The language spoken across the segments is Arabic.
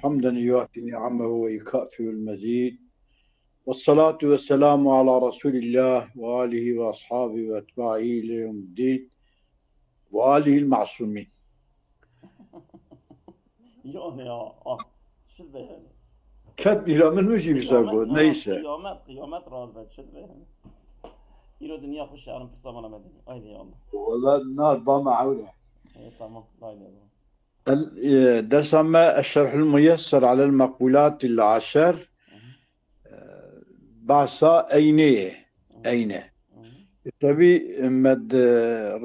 حمدا يوافي نعمه ويكافئ المزيد، والصلاة والسلام على رسول الله وآله وأصحابه وأتباعه إلى يوم الدين وآله المعصومين. Yani ya. Şurada yani. كبيرة من وجه بيساقو نيسا. Kıyamet razı ben. Şurada yani. İro dünya kuş yarın pısa bana medeni. Haydi ya Allah. والله النار بما عودة. Tamam. Haydi ya zaman. درس ما الشرح الميسر على المقولات العشر. بعصا أين تبي مد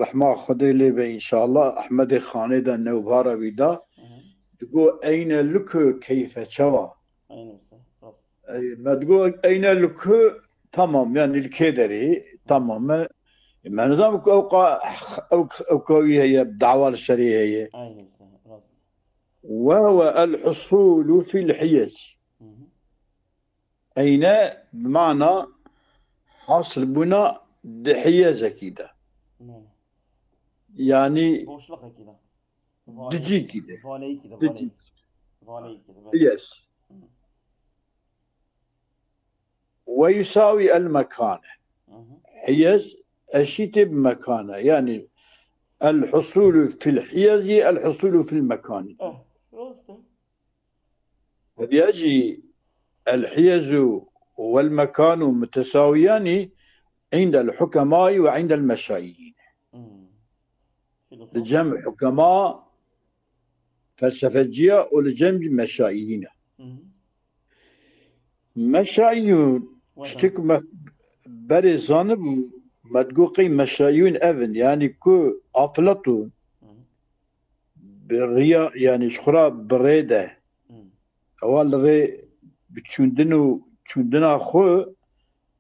رحمة خديلي إن شاء الله أحمد خاندا نوبارا بيدا تقول أين لك كيف شوى Aynen rast. ما تقول أين لك تمام يعني الكدري تمام ما نظام أو كوي هي الدعوة الشرعية هي Aynen rast. وهو الحصول في الحيز. أين بمعنى حصل بنا حيزة كده يعني boşluk akida. دجي كده Valeyi kida. دجي Valeyi kida. يس ويساوي المكان حيز أشيت بمكانه يعني الحصول في الحيز هي الحصول في المكان. هذ يجي الحيز والمكان متساويان عند الحكماء وعند المشايين. لجمع حكماء فلسفجية ولجمع مشايين. مشايون اشتكما بريزانب مدقوقي مشايون أذن يعني كو أفلطون بالرياء يعني شخرا بريدة أول ري بتشندنا خو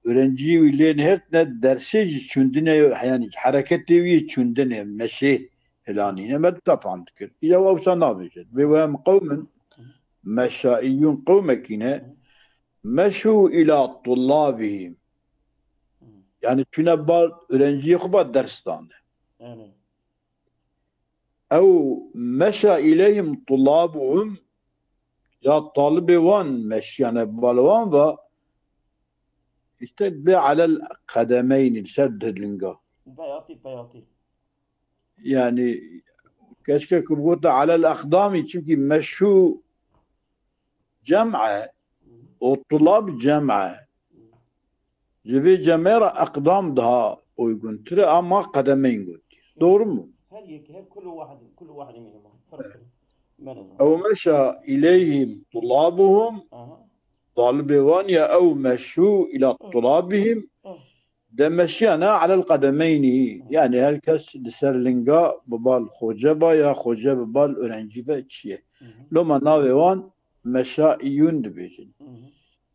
ورنجي ولين هرتنا درسي تشندنا يعني حركتي وي تشندنا مشي هلاني ما تفهم كده إذا وصلنا بيجد بوام قوم مشائيون قومكنا مشوا إلى طلابهم يعني تنبال ورنجي خبا درستان أو مشى إليهم طلابهم يا طالب وان مش يعني بالوان و يستدبي على القدمين يسدد لنقا بياطي يعني كشكا كبوتا على الأقدام تشكي مشوا جمعة والطلاب جمعة جفي جميرة أقدام ده ويقول ترى أما قدمين قلت دورمو هل كل واحد منهم فرق أو مشى إليهم طلابهم طالبوانيا أو مشوا إلى طلابهم ده مشينا على القدمين يعني هالكس لسرلنقا ببال خوجبا يا خوجبا بال أورنجيفا تشيه لما ناويوان مشائيون دبيجن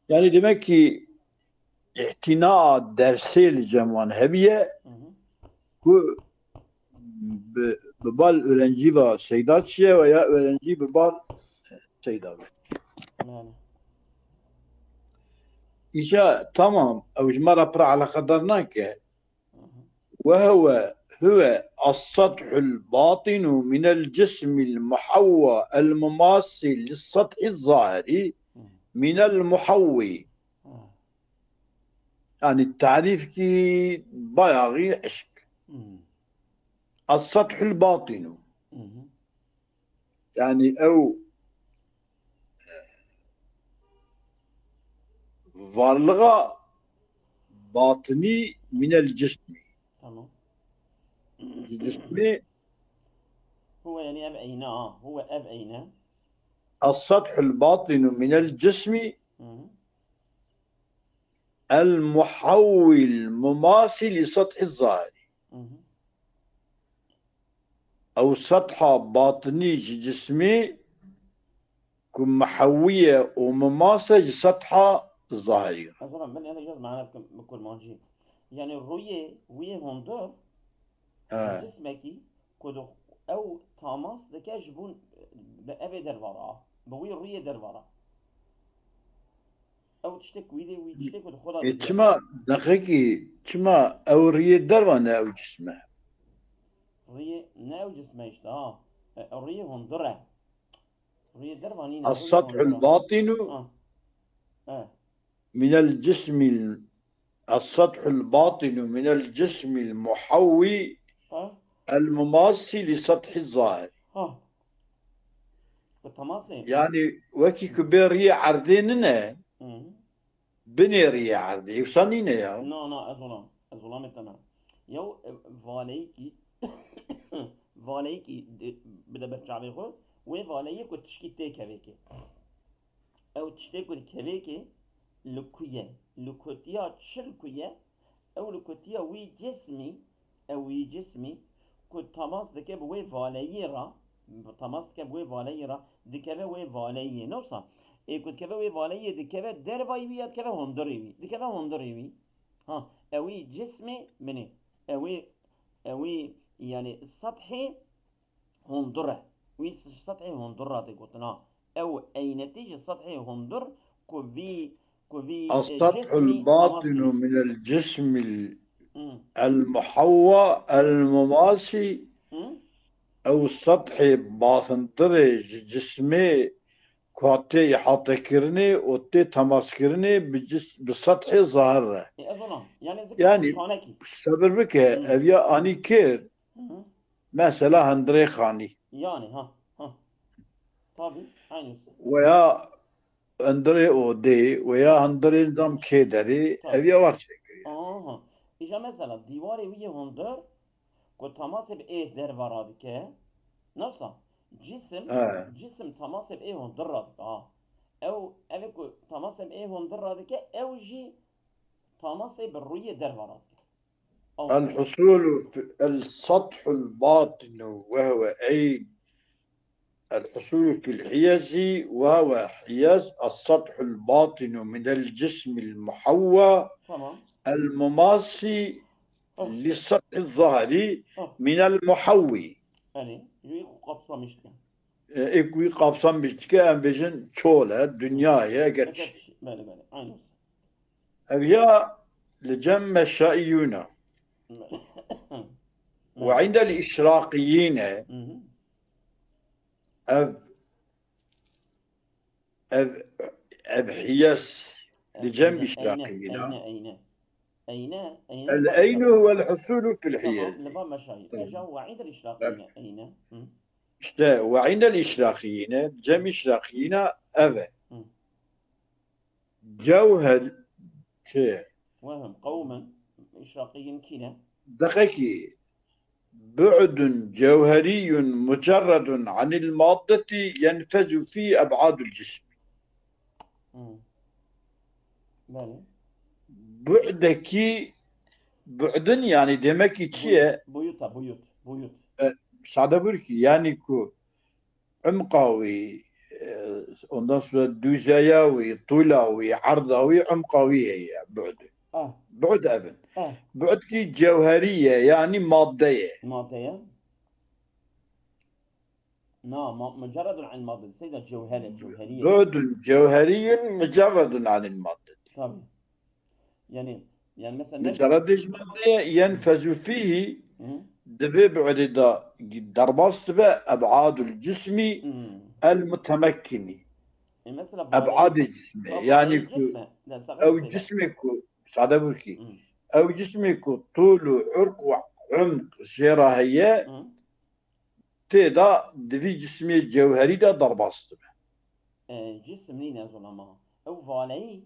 يعني demek ki اعتناء درسي الجموان هبية ببال أورنجيفا سيدات تشيه ويا أورنجي ببال سيدات إيشا تمام أو جمرة برا على قدرناك وهو السطح الباطن من الجسم المحوى المماثل للسطح الظاهري من المحوي يعني التعريف كي بايغي عشق السطح الباطن يعني أو varlığa batini minel cismi. Tamam. Cismi هو يعني أب أين هو أب أين السطح الباطن من الجسم المحول المماثل لسطح الظاهر أو سطح باطني جسمي كمحوية ومماثل لسطح الظاهري. أصلاً من أنا جاز معنا بكل ماجي يعني الرؤية ويه هندر جسمك كده أو تاماس دكاش بون بأبي دربارة بوي الرؤية دربارة أو تشتك ويدي ويتشتك ودخلها كما دقيقي كما أو الرؤية دربانة أو جسمه الرؤية ناو جسمه الرؤية هندرة روی دربانینه روی السطح هندرة الباطن اه من الجسم السطح الباطن من الجسم المحوي اه المماثل لسطح الظاهر. اه بالتماسي يعني وكي كبير عرضيننا بني ريا عرضي وصانينا يا نا أظلام تمام يو فاليكي فاليكي بدا برجع خو و فاليك وتشكي تيكا او تشتكو الكبيكي لكوتيا تشلكويا او لكوتيا وي جسمي او وي جسمي كنت تماس دكا بوي فاليرا تماس دكا بوي فاليرا دكا وي فالي نوصا اي كنت كبا وي فالي دكا درباي وي دكا هندري وي دكا هندري وي ها اوي جسمي مني اوي يعني سطحي هندره وي سطحي هندره تقولنا او اي نتيجة سطحي هندر كوفي السطح جسمي تماس الباطن كني من الجسم المحوى المماسي او السطح باطن درج جسمي كواتي حاطة كرني وتي تماس كرني بالسطح الظاهر. اي اظن يعني زكي يعني خوشانكي سبب بك ابيا اني كير مثلا هندري خاني يعني ها طبي عينوس ويا هندري اودي ويا هندري نظام كيدري طبي ابيا وارشكري. ها اجا مثلا ديواري ويه هندر كو تماس بايه در ورادكه نفسه جسم تماس بايه هندر رادك او ابيكو تماس بايه هندر رادكه او جي تماس بالرويه در ورادكه الحصول في السطح الباطن وهو أي الحصول في الحيز وهو حيز السطح الباطن من الجسم المحوى تمام المماثل للسطح الظاهري من المحوي. يعني يجي قبصة مشتكى إكوي قابسان بشتكى أم بجن شولة دنيايا قرش بله عينوس هي لجمع الشائيون وعند الإشراقيين أب حياس لجنب إشراقيين أين الأين هو الحصول في الحياز. تمام لبا مشاهير إجا وعند الإشراقيين أين وعند الإشراقيين جمع إشراقيين أب جوهر وهم قوما إشراقيين كنا دقيقي بعد جوهري مجرد عن المادة ينفذ فيه أبعاد الجسم. بعد يعني demek ki بيوت sade bir ki yani ku عمقاوي ondan sonra düzeyavi, tulavi, ardavi, عمقاوي هي بعد. بعد أبن. بعد كي جوهرية يعني مادية. نعم مجرد عن المادة سيدة جوهرية بعد جوهري مجرد عن المادة. طبعا يعني مثلا مجرد المادة ينفذ فيه دبي بعد دا درباست أبعاد الجسم المتمكن. أبعاد الجسم يعني أو جسمك سعادة بركي أو جسمك طول عرق وعمق شراهية تدا دفي جسمي الجوهري دا درباست جسم لينا ظلما أو فالي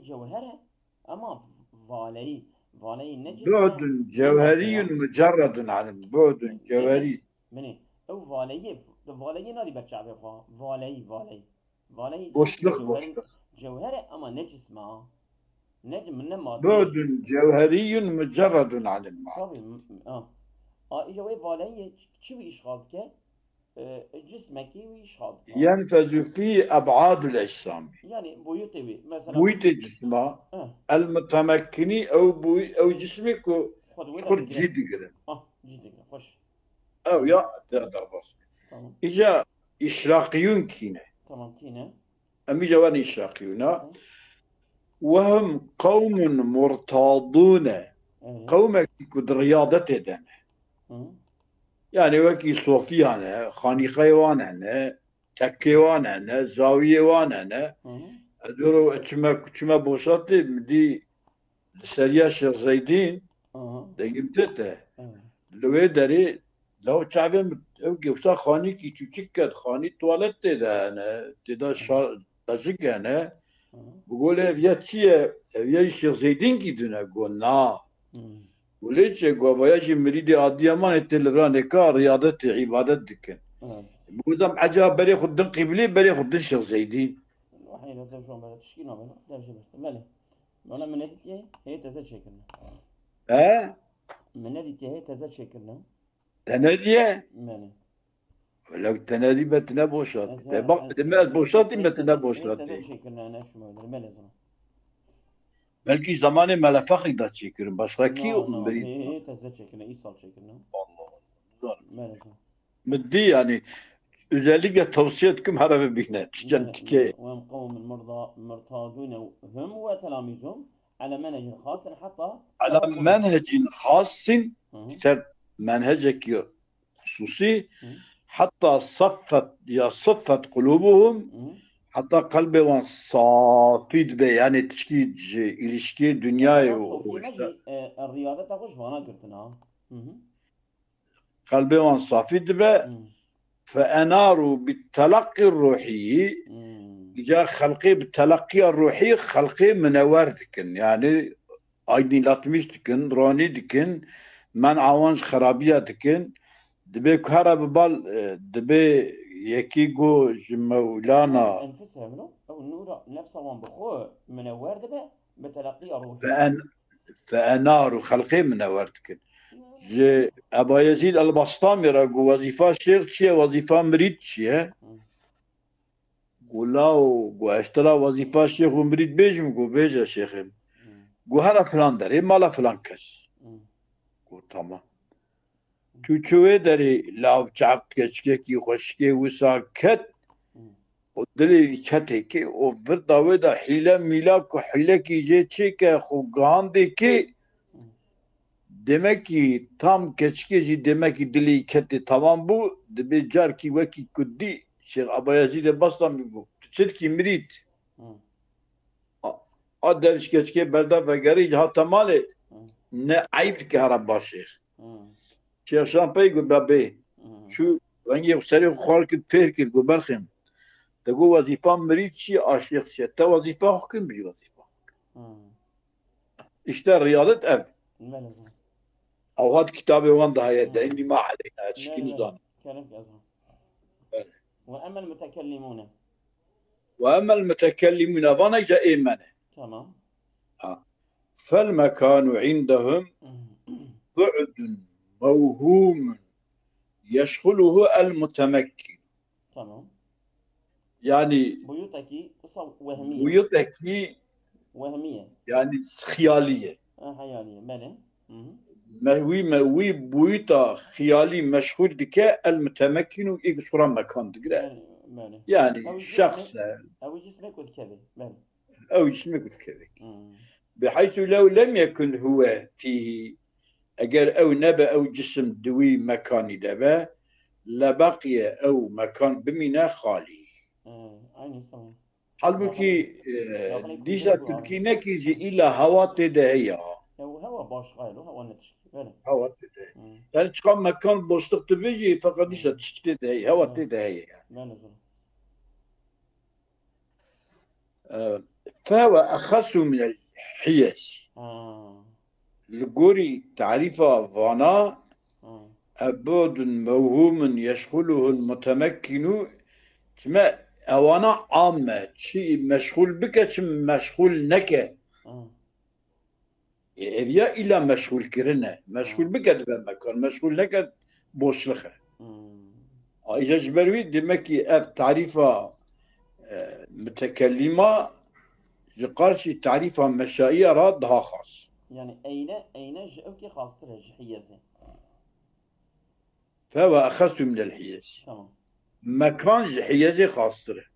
جوهرة أما فالي نجس بعد جوهري مجرد عن بعد جوهري مني أو فالي نادي برجع بفا فالي بوشلق جوهرة أما نجس ما نجم من ما بعد جوهري مجرد عن الماء. طبعا إجا وي فالي شو إشغالك جسمك ويشغال ينفذ فيه أبعاد الأجسام يعني بويوتي مثلا بويت جسمه المتمكني أو جسمك خد جيد كده جيد خوش أو يا تقدر بس إجا إشراقيون كينا تمام كينا أمي جوان إشراقيون وهم قوم مرتاضون قوم كد رياضة دنا يعني وكي صوفيانا خانقيوانا تكيوان أنا زاوية وان أنا أها. أدورو كما بوسطي مدي سريا شيخ زيدين أها. دقيمتته أها. لو داري لو تعبان اوكي وصا خاني كي تشكت خاني تواليت ده أنا تدا شا تجيك أنا أها. بقول فياتشي فيا شيخ زيدين كي دنا قلنا أمم. وليش قوايا مريدي أديمان تلران كار رياضة عبادة دكن أها. بقول عجاب بري خدن قبلي بري خدن شيخ زيدين الوحيد هذا شو بلا تشكينا بلا ده شيء بس ماله. أنا من نادي هي تزاد شكلنا. ها من نادي هي تزاد شكلنا. تنادية ماله. لو تنادي بتنبوشات أزها ما بوشاتي هي تزاد بتنبوشاتي شكلنا أنا شو ما ماله زمان. بلكي زماني ما فخر دا تشكر بس راكي لا مريد هي تزاد شكلنا إيصال شكلنا. الله ماله زمان. مدي يعني özellikle tavsiye etkim harabı bihne. ماله وهم قوم المرضى مرتاضون هم وتلاميذهم على منهج خاص حتى على صفقوا. منهج خاص أها. سر منهجك خصوصي أها. حتى صفت قلوبهم أها. حتى قلبهم صافي به يعني تشكيل ilişki dünyayı صوفي ماشي الرياضة تاخذ فانا قلتنا. قلبهم صافي به فأناروا بالتلقي الروحي إجا خلقي بالتلقي الروحي خلقي منور دكن يعني aydınlatmış dikin, rani dikin, men avanj xarabiya dikin, dibe kara bibal, dibe yeki go jimevlana انفسها منو او النور نفسها وان بخو منور دبا بتلقي روحي فأنار خلقي منور dikin. جي أبا يزيد البسطامي راقو وظيفة شيخ شيء وظيفة مريد شيء قولاو قو اشترى وظيفة شيخ ومريد بيجم قو بيجا شيخم قو هلا فلان داري مالا فلان كس قو تمام توچوه داري لاو چعب كي خوشكي وساكت ودلي كتكي وبرداوه دا حيلة ميلاك وحيلة كي جيتشي كخو غاندي كي demek ki tam keçkeci demek ki dili ketti tamam bu bir car ki veki kuddi Şeyh Abayazid'e bastan bu çetki mirit a derviş keçke berda ve geri hatta mali ne ayıp ki harabba şeyh Şeyh Şampay gu babe şu rengi yükseli khar ki perkir gu berkhim te gu vazifa mirit çi aşık şey te vazifa hüküm bir vazifa işte riyadet ev أو هاد كتابي وان ده عندي ما علينا تشكيل نظام. كلامك أزهر. وأما المتكلمون. وأما المتكلمون فانا جاء إيمانه. تمام. فالمكان عندهم بعد موهوم يشغله المتمكن. تمام. يعني بيوتكي وهمية. بيوتكي وهمية. يعني خيالية. خيالية ماله. موي بويتا خيالي مشهور دكا المتمكن يقصر مكان دكا يعني شخص أو جسمك والكذب أو جسمك والكذب بحيث لو لم يكن هو فيه أجر أو نبأ أو جسم دوي مكان دبا لبقي أو مكان بمنا خالي halbuki dişa Türkiye'ne ki ila hava tedehya هوا باش غايلو هوا نتش هوا تدهي يعني تقام مكان بوسطك تبيجي فقط ديشا تدهي هوا تدهي يعني فهو أخص من الحيز لقوري تعريفه فانا أبود موهوم يشغله المتمكن كما أوانا عامة شيء مشغول بك شيء مشغول نكه evya illa meşgul kirine. Meşgul biked ben mekan. Meşgul neked boşluğa. Ayrıca cibervi demek ki ev tarifa mütekellima karşı tarifa meşaiye ra daha khas. Yani eyne jevki khastır hiyezi. Feva akhassu minel hiyezi. Tamam. Mekan hiyezi khastır.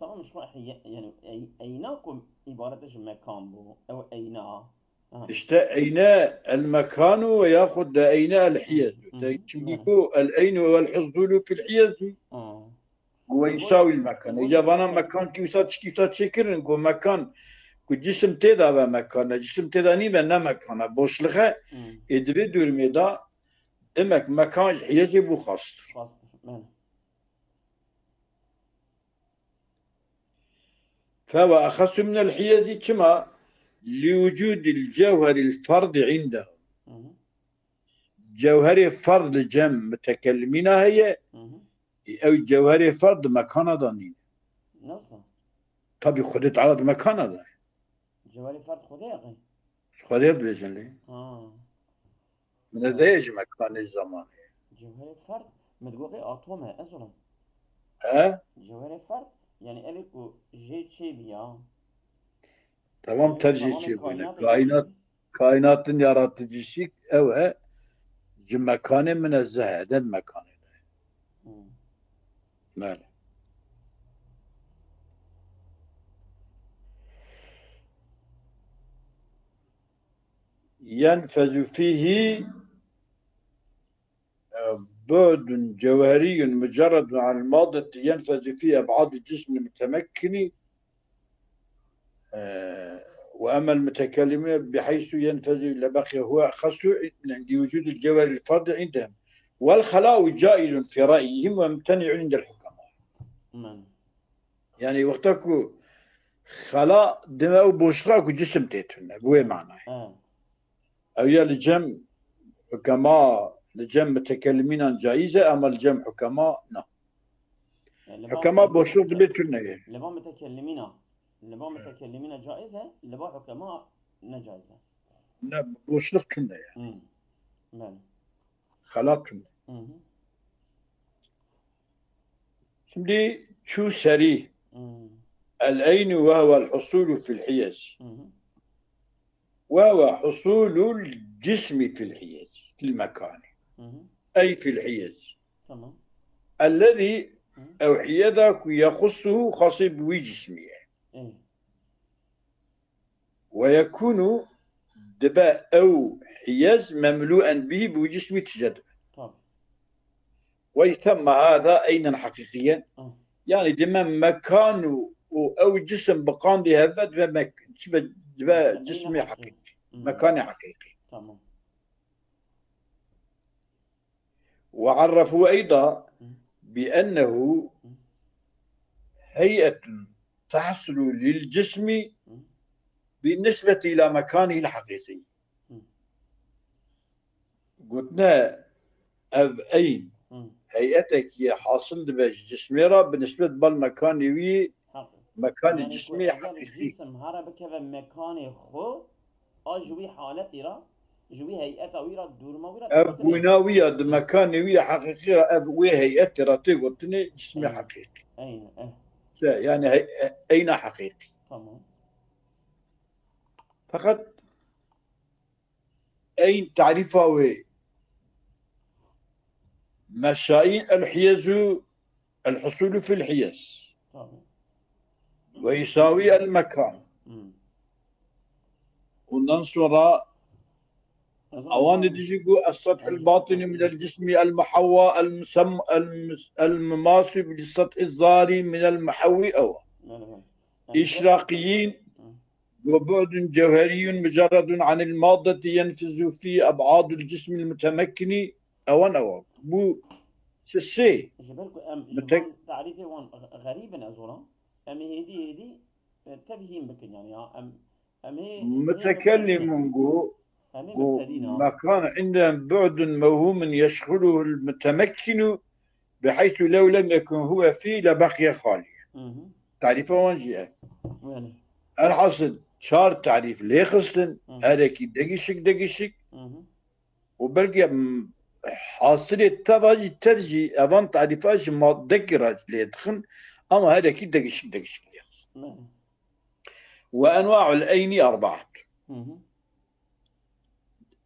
Tamam şu yani eynakum ibaret mekan bu. Ev eyna. İşte eyne el mekanu ve yahud da eyne el hiyezu. Çünkü el eynu vel hizzulu fil hiyezu. هو يساوي المكان. إذا بنا مكان كيف تشكرن جو مكان جسم تدا بمكان جسم تدا ني بنا مكان بوشلخه ادري دور ميدا demek mekan hiyeti bu khastır. فهو أخص من الحيز كما لوجود الجوهر الفرد عنده. جوهر فرد جم متكلمين هي أو جوهر فرد مكان ضنين. نفسه. طبي خدت على مكان ضنين. جوهر فرد خديقي. خديت بيجنلي. من ذيج مكان الزمان. جوهر فرد متقولي أطومه أصلا. جوهر فرد يعني أبيكو جيت شيء بيا. Tamam tercih kainatın yaratıcısı evet mekane münezzeh eden mekanı. Böyle. ينفذ فيه بعد جوهري مجرد عن الماضي ينفذ فيه أبعاد الجسم المتمكن وأما المتكلمين بحيث ينفذ لبقي هو أخص لوجود الجوهر الفرد عندهم والخلاء جائز في رأيهم وممتنع عند الحكماء. يعني وقتكو خلاء دماء بوشراك وجسم تيتنا بوي معناه أو يا لجم حكماء لجم متكلمين جائزة أما الجم حكماء لا حكماء بوشراك بيتنا لبا متكلمين لبا متكلمين جائزة لبا حكماء نجائزة لا بوشراك كنا يعني خلاء كنا şimdi şu seri العين وهو الحصول في الحيز وهو حصول الجسم في الحيز في المكان أي في الحيز الذي أو حيادك يخصه خاص بجسمه ويكون دباء أو حيز مملوءا به بجسم تجد ويتم هذا أين حقيقيا يعني دم مكان أو جسم بقام بهذا دباء جسمي حقيقي مكان حقيقي وعرفوا أيضا بأنه هيئة تحصل للجسم بالنسبة إلى مكانه الحقيقي قلنا أين هيئتك هي حاصل بجسميرا بالنسبة بالمكان وي مكان جسمي حقيقي جسم هذا بكذا مكان خو أجوي حالتي را جوي هيئة ويرا دور ما ويرا أبوناوية مكان وي حقيقي أبوي هيئتي راتي قلتني جسمي حقيقي أين يعني أين حقيقي تمام فقط أين تعرفها وي مشائين الحيز الحصول في الحيز ويساوي المكان وننصر أوان ديجيكو السطح الباطني من الجسم المحوى المماثل للسطح الظاهري من المحوي أو إشراقيين وبعد جوهري مجرد عن المادة ينفذ فيه أبعاد الجسم المتمكن أوان بو سي جبالكو تعريفي وان غريبا أزولا هيدي تبهيم بكن يعني متكلم مكان عندهم بعد موهوم يشغله المتمكن بحيث لو لم يكن هو فيه لبقي خاليا. تعريفه وين جاء؟ الحصل شار تعريف ليه خصن هذا كي دقيشك وبلقي حاصل ترجي أظن تعريفاش ما ذكرت ليدخن أما هذا كي دقيشك وأنواع العين أربعة.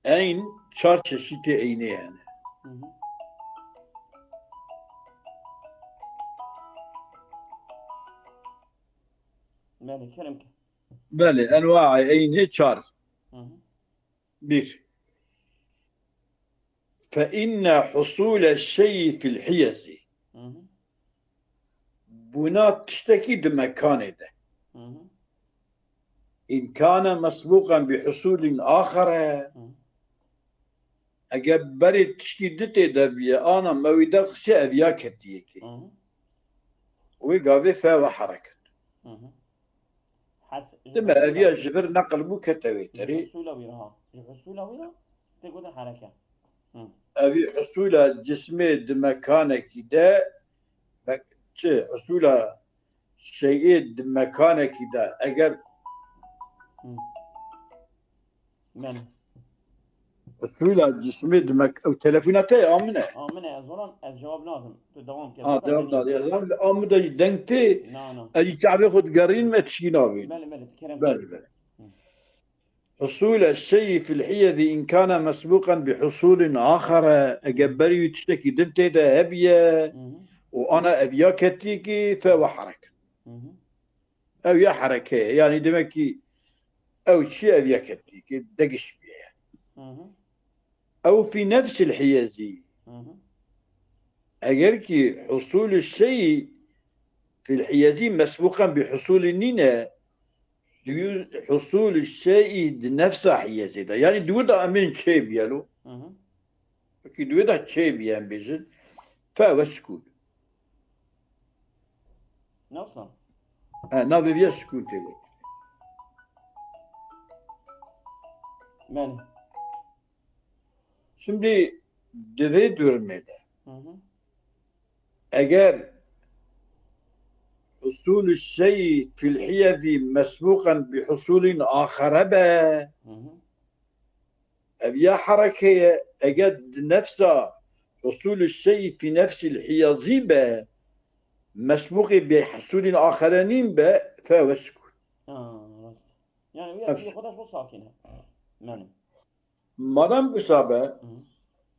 عين شار شتي عيني يعني. بله أنواع عينه شار. بير فإن حصول الشيء في الحيز buna tişteki de mekane de. Hı hı. İn kana mesbuqan bi husulin akhara eğer beri tişki dite de bir ana mevida kişi evya kettiye ki. Hı hı. Ve gavi fe ve hareket. Hı hı. حس Deme evya jibir nakl bu keteviteri. جحصولة ويرها جحصولة ويرها تقول حركة. Hı. Evi husula cismi de mekaneki de husula şeyi de mekaneki de eğer Hı. من husula cismi de telefonata ya amine. من أزوران الجواب لازم تدوام كذا. Devam da yazan amı da denkti. نعم. Ali Kâbe khud garin me tişkin abi. ملي تكرم. Bel. حصول الشيء في الحيض إن كان مسبوقا بحصول آخر أجبري يتشتكي دنتي ده هبية وأنا أبيا كتيكي فهو حركة أو يا حركة يعني دمكي أو شيء أبيا كتيكي دقش بيها أو في نفس الحيز أجركي حصول الشيء في الحيز مسبوقا بحصول النينة حصول الشيء نفسه حيزي ده يعني دودا أمين شيء بيالو كي دودا شيء بيان بيجن فوسكون نوصل. نابي بيسكون تقول من Şimdi deve durmada eğer حصول الشيء في الحيض مسبوقا بحصول آخر به أبيا حركة أجد نفسه حصول الشيء في نفس الحيض به مسبوق بحصول آخرين به فهو سكون يعني ويا خدش بس ساكنة. من مدام بسابة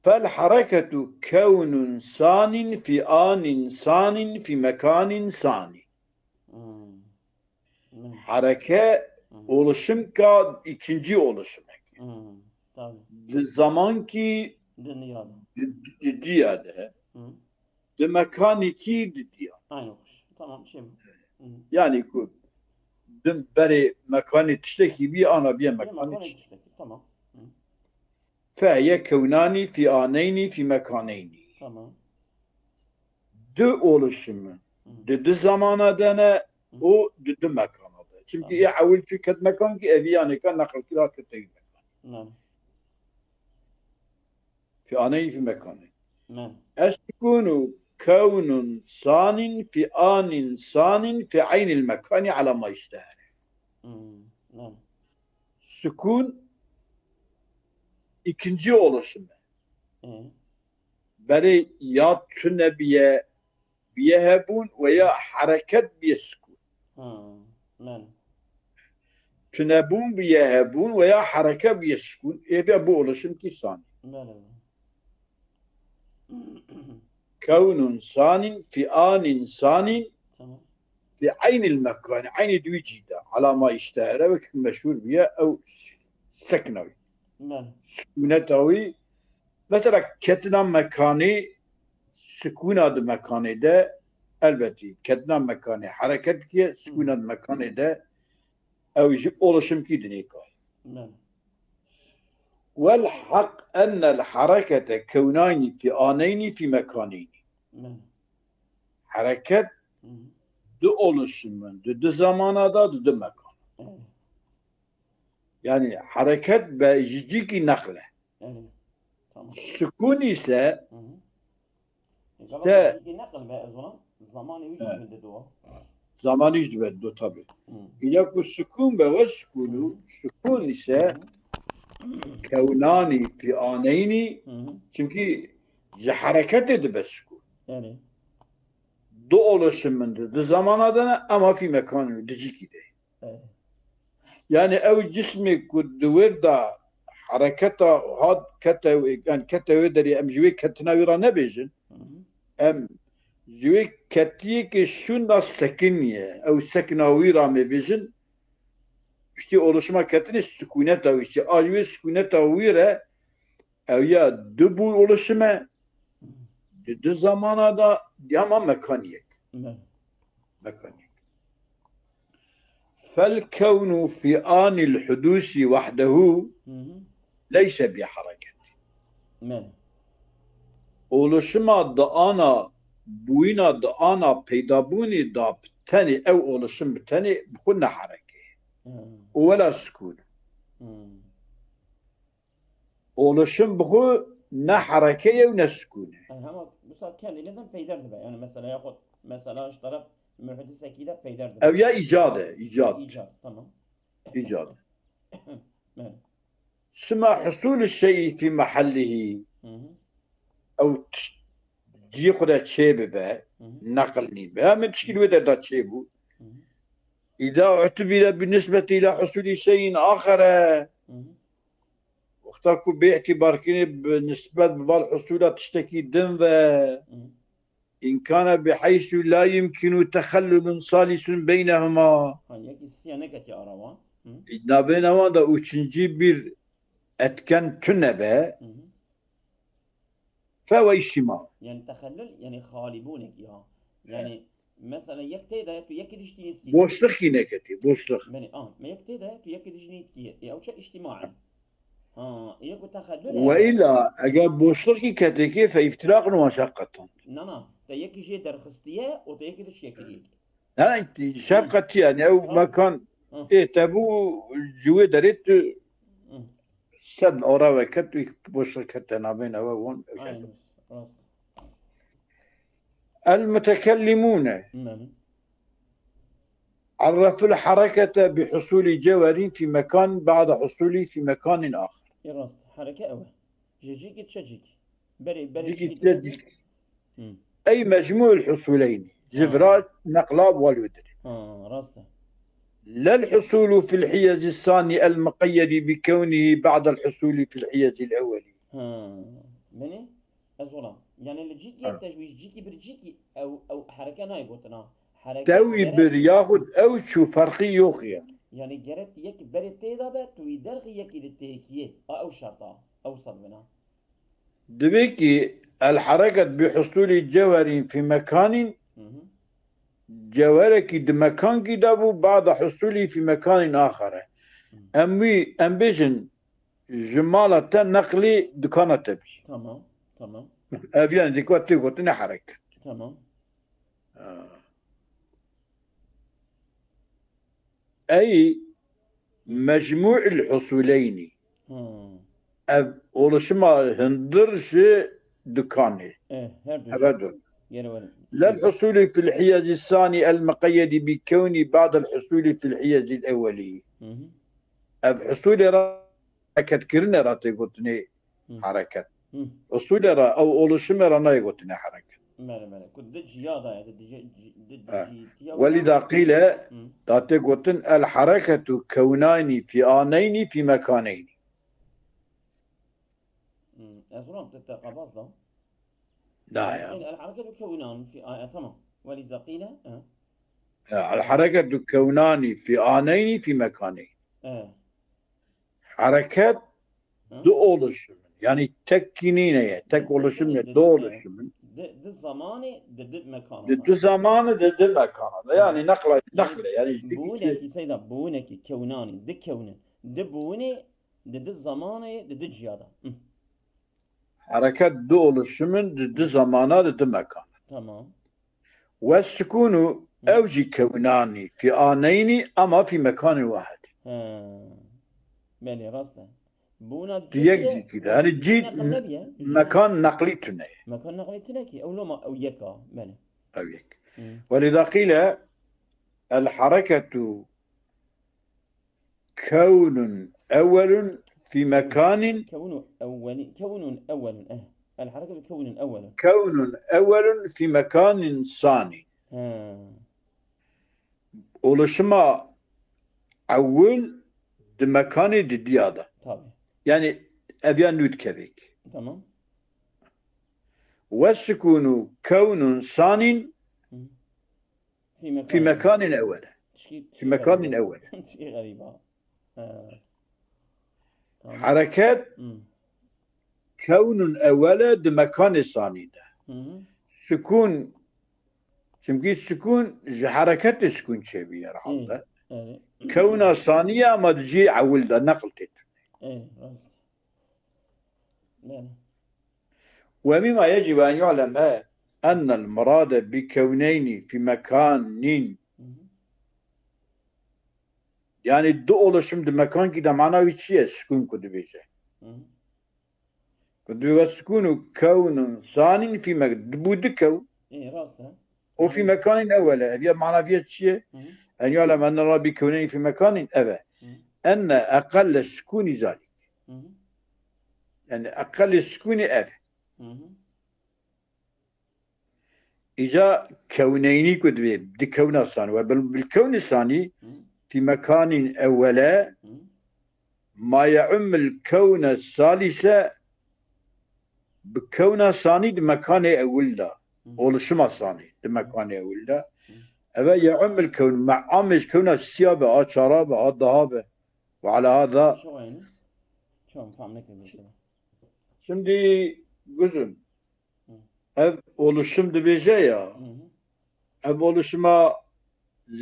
فالحركة كون ثان في آن ثان في مكان ثاني hareke oluşum ka ikinci oluşum. Zaman ki diyade de mekaniki diye. Aynı kuş. Tamam şey. Yani ku dün beri mekani tişteki bir ana bir mekani tişteki. Tamam. فهي كونان في آنين في مكانين. Tamam. Dü oluşumu. Dü zamana dene o dü mekana da. Çünkü يحاول في كد مكان ki evi yani kan nakl kila kötü mekan. في آنين في مكانين. السكون كون ثان في آن ثان في عين المكان على ما يشتهر. سكون ikinci oluşumu. Beri ya tünebiye biyehebun veya hareket biyeskun. Tünebun biyehebun veya hareket biyeskun. Ebe bu oluşum ki sani. Kavnun sanin fi anin sanin fi aynil mekani. Aynı düğücide. Alama iştehere ve meşhur biye ev seknavi. Sükunetavi mesela ketnan mekanı sükun adı mekanı da elbette ketnan mekanı hareket ki sükun adı mekanı da evcik oluşum ki dinika. Vel hak ennel harekete kevnani fi aneyni fi mekaneyni. Hareket de oluşumun de zamanada de mekan. Yani hareket ve ciddi nakle. Tamam. Sükun ise zamanı yüzbeddu tabi. İlaku sükun ve sükunu sükun ise kevnani fi aneyni çünkü hareket edip sükun. Yani. Do oluşumundur. Do zaman adına ama fi mekanı diciki de. Evet. Yani ev cismi kuddur da hareketa had ketev yani ketev deri em jüve ketnavira ne bejin em jüve ketiye ki şunda sekiniye ev seknavira me bejin işte oluşma ketini sükunet ev işte ajve sükunet evire ev ya dubu oluşma de zamana da yama mekaniyek مكاني. فالكون في آن الحدوث وحده ليس بحركة. من oluşuma da ana buyuna da ana peydabuni da tani ev oluşum tani bukun hareke ولا سكون oluşum bu ne harekeye ne sükune. Ama bu kendiliğinden peyderdi be. Yani mesela yahut mesela şu taraf mühendis ekide peyderdi. Ev ya icadı, icat. İcat, tamam. İcat. Evet. سما حصول الشيء في محله أو ياخذ شيء به نقلني به من تشكيل ودا دا شيء إذا اعتبر بالنسبة إلى حصول شيء آخر واختاركم باعتبار كني بالنسبة بالحصول تشتكي دم إن كان بحيث لا يمكن تخلل ثالث بينهما. إذا بينهما دا üçüncü bir etken tünebe فهو اجتماع. يعني تخلل يعني خالبونك يا يعني مثلا يكتي ده تو يكدش تنيت boşluk yine keti boşluk. يعني ما يكتي ده تو يكدش تنيت او شيء اجتماعي يكو تخلل وإلا أجاب boşluk keti فافتراق ومشقة. نعم ده يكي شيء درخستيه و ده يكدش يكديك لا أنت شقة يعني أو مكان إيه تبو جوا دريت سد أورا وكت boşluk كتنا بين أوون. المتكلمون عرفوا الحركة بحصول جوهر في مكان بعد حصوله في مكان آخر. راست حركة أول جيجيك تشجيك بري تشجيك أي مجموع الحصولين جفرات نقلاب والودر. راست لا الحصول في الحيز الثاني المقيد بكونه بعد الحصول في الحيز الأولي. مني أزولا يعني اللي جيكي التجويز جيكي برجيكي أو حركة نايبوتنا حركة توي برياخد أو شو فرقي يوخيا يعني جرت يك بري تيدا تويدرخي يكي للتيكيه أو شرطة أو صربنا دبيكي الحركة بحصول الجوهر في مكان جوهرك مكان كدابو بعد حصوله في مكان آخر. أمبيجن جمالة نقلي دكانة تبي. تمام أبيان ديكوات تيغوتنا حركة. تمام. أي مجموع الحصولين. ولشما هندرش دكاني. أبدا. لا الحصول في الحيز الثاني المقيد بكون بعد الحصول في الحيز الأولي. الحصول حركة كرنا راتي قلتني حركة. حصول أو أولشما رانا يقولنا حركة. مالا كنت جيادة ولذا قيل راتي قلتن الحركة كونان في آنين في مكانين. أزرام تتقابض ده. لا يا الحركة كونان في تمام ولذا قيل الحركة كونان في آنين في مكانين. حركات دو oluşum yani tek kinine tek oluşum ya dو oluşum. ضد زمانه ضد مكانه. ضد زمانه ضد مكانه يعني نقله يعني. بونك سيدا بونك كوناني ضد كونه ضد بوني ضد زمانه ضد جيادة. حركات دو oluşumun ضد زمانه ضد مكانه. تمام. والسكون أوجي كوناني في آنين أما في مكان واحد. بله راسته. بونا يجي كده يعني جيت مكان نقلي تنه. مكان نقلي تنه أو لما أو يكا بله. أو يك. ولذا قيل الحركة كون أول في مكان. كون أول الحركة كون أول. كون أول في مكان ثاني. oluşma أول مكان ديادة. طبعا. يعني أبيان نود كذيك. تمام. والسكون كون ثاني في مكان أول. في مكان أول. شيء غريب. حركات كون أول مكان ثاني ده. سكون Çünkü sükun حركة السكون شبيه رحمة إيه كونها ثانية ما تجي عولدها نقلت. إيه راست بله ومما يجب أن يعلم أن المراد بكونين في مكان يعني الدول şimdi mekan كده معناه وشيء سكون كده بيجي كده سكون كون ثاني في مكان بودكو إيه راست وفي مكان أول هذا معناه في شيء أن يعلم أن الله بكونين في مكان أبا أن أقل السكون ذلك يعني أقل السكون أبا إذا كونين كده بكون ثاني وبالكون الثاني في مكان أولا ما يعم الكون الثالثة بكون ثاني بمكان أولا ولشما ثاني بمكان أولا أبا يعم الكون مع عامش كون السيابة شرابة الذهب وعلى هذا شو يعني؟ شو فهمناك مثلا şimdi gözüm ev oluşum da bir şey ya ev oluşuma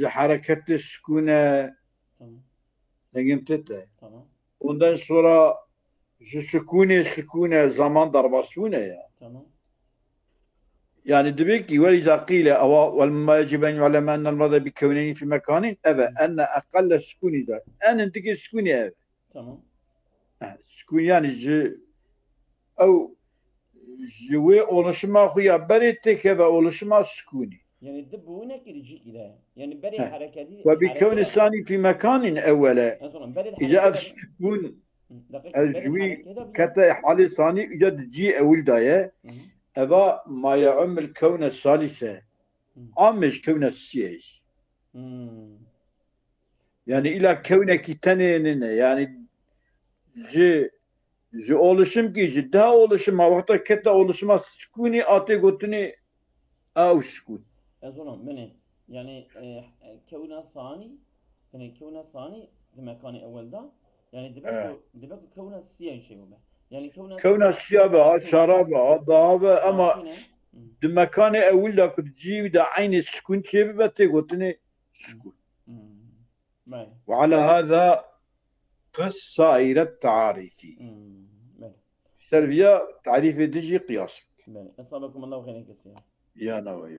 hareketli sükune tete tamam ondan sonra sükune zaman darbasune ya tamam يعني دبيك ولذا قيل أو والما يجب أن يعلم أن المرض بكونين في مكان أبا أن أقل السكون ذا أنا أنتقل السكون أبا tamam سكون يعني أو جوي oluşma خويا بريت كذا oluşma سكوني يعني الدب هناك يجي كده يعني بري الحركة دي وبكون الثاني في مكان أولا إذا السكون الجوي كتا حالي ثاني إذا تجي أول داية أبا ما يعم الكون الثالثة عامش كون السياج يعني إلى كونك تنين يعني جي oluşum ki cidda oluşum vakta keta oluşuma sükuni atı götünü أو سكون أظن منه يعني كونه ثاني يعني كونه ثاني في مكان أول ده يعني دبكو كونه سيا شيء به يعني كونه سيابة شرابة ضابة أما المكان أول ده كنت تجيب ده عين السكون شيء بتقولني سكون وعلى هذا قص سائر التعاريف سلفيا تعريف تجي قياس أصابكم الله خير كثير يا نوي